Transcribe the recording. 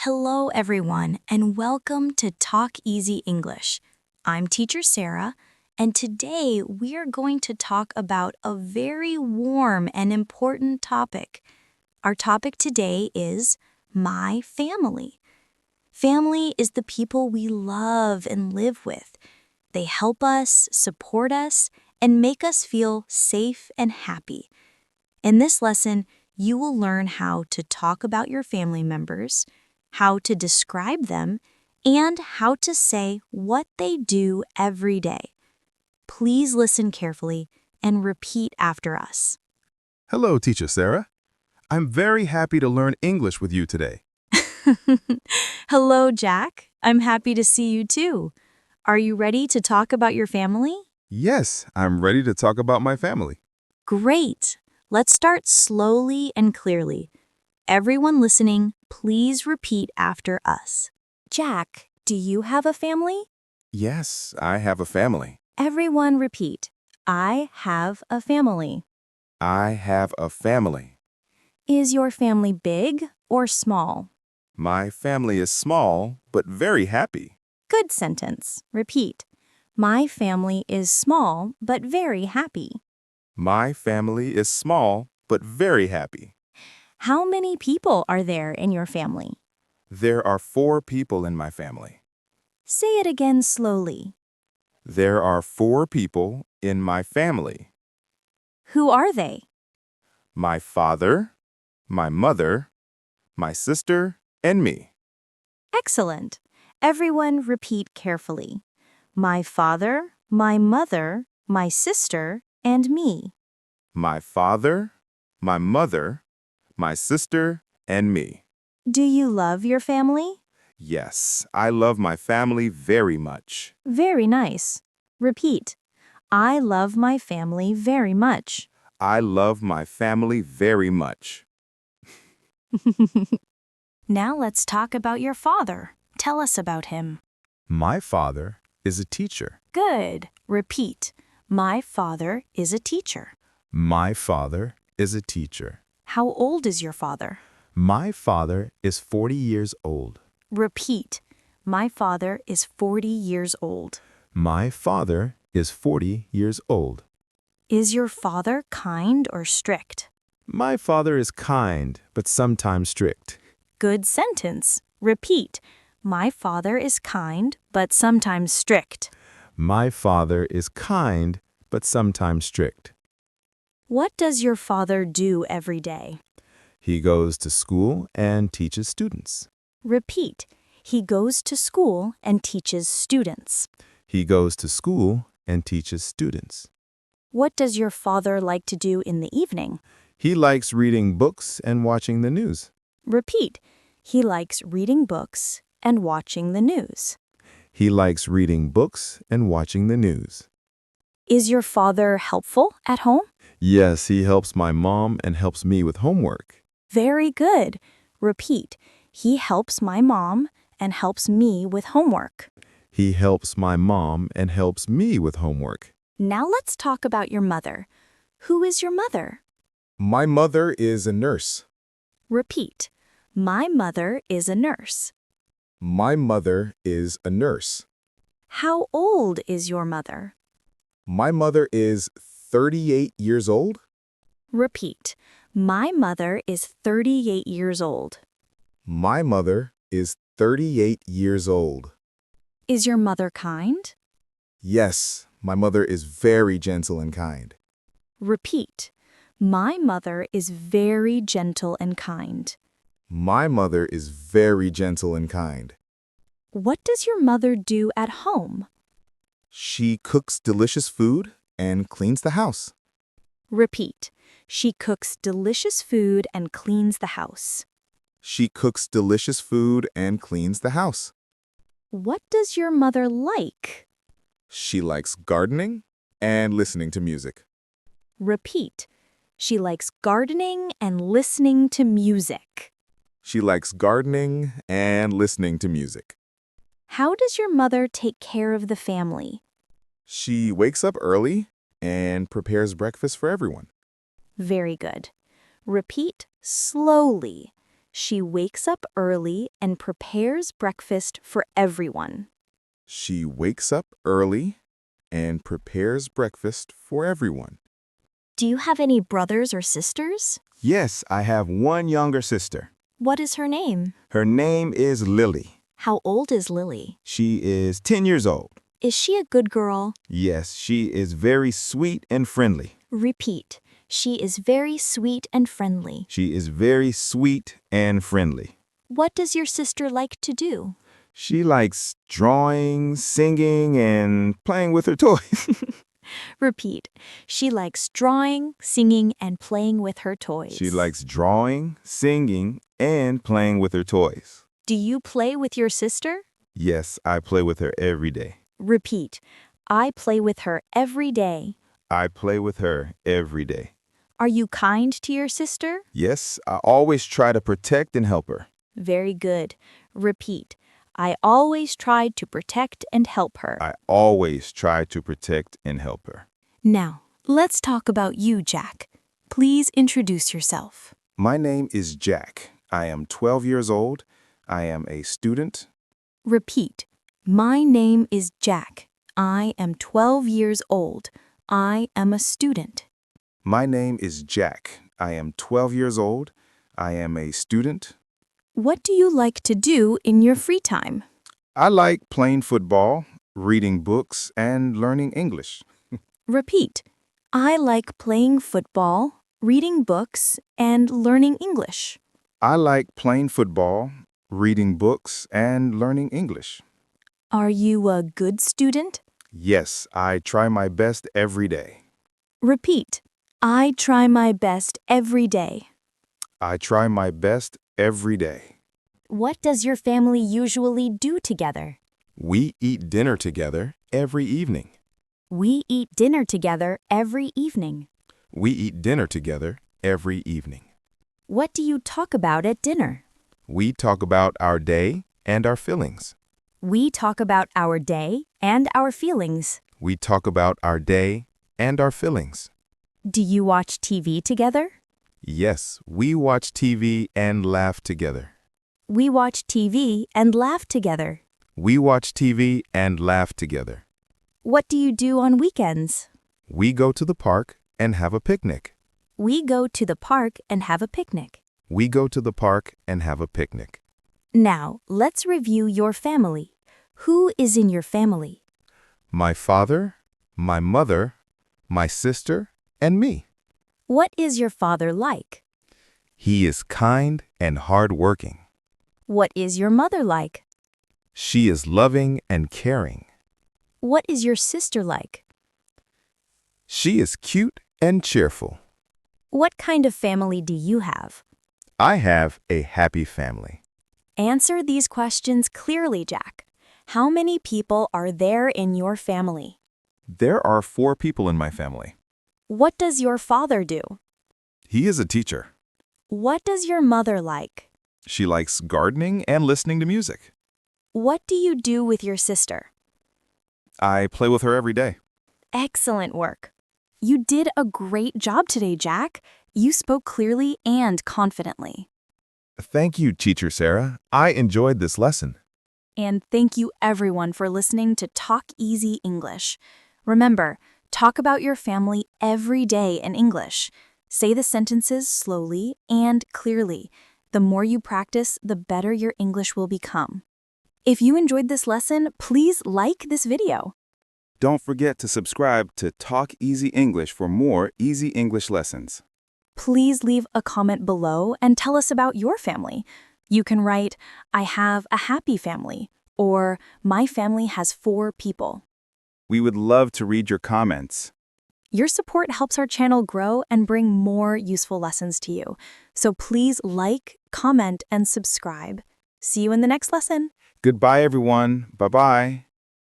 Hello, everyone, and welcome to Talk Easy English. I'm Teacher Sarah, and today we are going to talk about a very warm and important topic. Our topic today is my family. Family is the people we love and live with. They help us, support us, and make us feel safe and happy. In this lesson, you will learn how to talk about your family members, how to describe them, and how to say what they do every day. Please listen carefully and repeat after us. Hello, Teacher Sarah. I'm very happy to learn English with you today. Hello, Jack. I'm happy to see you too. Are you ready to talk about your family? Yes, I'm ready to talk about my family. Great. Let's start slowly and clearly. Everyone listening, please repeat after us. Jack, do you have a family? Yes, I have a family. Everyone repeat. I have a family. I have a family. Is your family big or small? My family is small, but very happy. Good sentence. Repeat. My family is small but very happy. My family is small, but very happy. How many people are there in your family? There are 4 people in my family. Say it again slowly. There are 4 people in my family. Who are they? My father, my mother, my sister, and me. Excellent. Everyone repeat carefully. My father, my mother, my sister, and me. My father, my mother, my sister, and me. Do you love your family? Yes, I love my family very much. Very nice. Repeat. I love my family very much. I love my family very much. Now let's talk about your father. Tell us about him. My father is a teacher. Good. Repeat. My father is a teacher. My father is a teacher. How old is your father? My father is 40 years old. Repeat. My father is 40 years old. My father is 40 years old. Is your father kind or strict? My father is kind, but sometimes strict. Good sentence. Repeat. My father is kind, but sometimes strict. My father is kind, but sometimes strict. What does your father do every day? He goes to school and teaches students. Repeat. He goes to school and teaches students. He goes to school and teaches students. What does your father like to do in the evening? He likes reading books and watching the news. Repeat. He likes reading books and watching the news. He likes reading books and watching the news. Is your father helpful at home? Yes, he helps my mom and helps me with homework. Very good. Repeat. He helps my mom and helps me with homework. He helps my mom and helps me with homework. Now let's talk about your mother. Who is your mother? My mother is a nurse. Repeat. My mother is a nurse. My mother is a nurse. How old is your mother? My mother is 38 years old. Repeat. My mother is 38 years old. My mother is 38 years old. Is your mother kind? Yes, my mother is very gentle and kind. Repeat. My mother is very gentle and kind. My mother is very gentle and kind. What does your mother do at home? She cooks delicious food and cleans the house. Repeat. She cooks delicious food and cleans the house. She cooks delicious food and cleans the house. What does your mother like? She likes gardening and listening to music. Repeat. She likes gardening and listening to music. She likes gardening and listening to music. How does your mother take care of the family? She wakes up early and prepares breakfast for everyone. Very good. Repeat slowly. She wakes up early and prepares breakfast for everyone. She wakes up early and prepares breakfast for everyone. Do you have any brothers or sisters? Yes, I have one younger sister. What is her name? Her name is Lily. How old is Lily? She is 10 years old. Is she a good girl? Yes, she is very sweet and friendly. Repeat. She is very sweet and friendly. She is very sweet and friendly. What does your sister like to do? She likes drawing, singing, and playing with her toys. Repeat. She likes drawing, singing, and playing with her toys. She likes drawing, singing, and playing with her toys. Do you play with your sister? Yes, I play with her every day. Repeat. I play with her every day. I play with her every day. Are you kind to your sister? Yes, I always try to protect and help her. Very good. Repeat. I always tried to protect and help her. I always try to protect and help her. Now, let's talk about you, Jack. Please introduce yourself. My name is Jack. I am 12 years old. I am a student. Repeat. My name is Jack. I am 12 years old. I am a student. My name is Jack. I am 12 years old. I am a student. What do you like to do in your free time? I like playing football, reading books, and learning English. Repeat. I like playing football, reading books, and learning English. I like playing football, reading books, and learning English. Are you a good student? Yes, I try my best every day. Repeat. I try my best every day. I try my best every day. What does your family usually do together? We eat dinner together every evening. We eat dinner together every evening. We eat dinner together every evening. What do you talk about at dinner? We talk about our day and our feelings. We talk about our day and our feelings. We talk about our day and our feelings. Do you watch TV together? Yes, we watch TV and laugh together. We watch TV and laugh together. We watch TV and laugh together. What do you do on weekends? We go to the park and have a picnic. We go to the park and have a picnic. We go to the park and have a picnic. Now, let's review your family. Who is in your family? My father, my mother, my sister, and me. What is your father like? He is kind and hardworking. What is your mother like? She is loving and caring. What is your sister like? She is cute and cheerful. What kind of family do you have? I have a happy family. Answer these questions clearly, Jack. How many people are there in your family? There are 4 people in my family. What does your father do? He is a teacher. What does your mother like? She likes gardening and listening to music. What do you do with your sister? I play with her every day. Excellent work. You did a great job today, Jack. You spoke clearly and confidently. Thank you, Teacher Sarah. I enjoyed this lesson. And thank you everyone for listening to Talk Easy English. Remember, talk about your family every day in English. Say the sentences slowly and clearly. The more you practice, the better your English will become. If you enjoyed this lesson, please like this video. Don't forget to subscribe to Talk Easy English for more easy English lessons. Please leave a comment below and tell us about your family. You can write, I have a happy family, or my family has 4 people. We would love to read your comments. Your support helps our channel grow and bring more useful lessons to you. So please like, comment, and subscribe. See you in the next lesson. Goodbye, everyone. Bye-bye.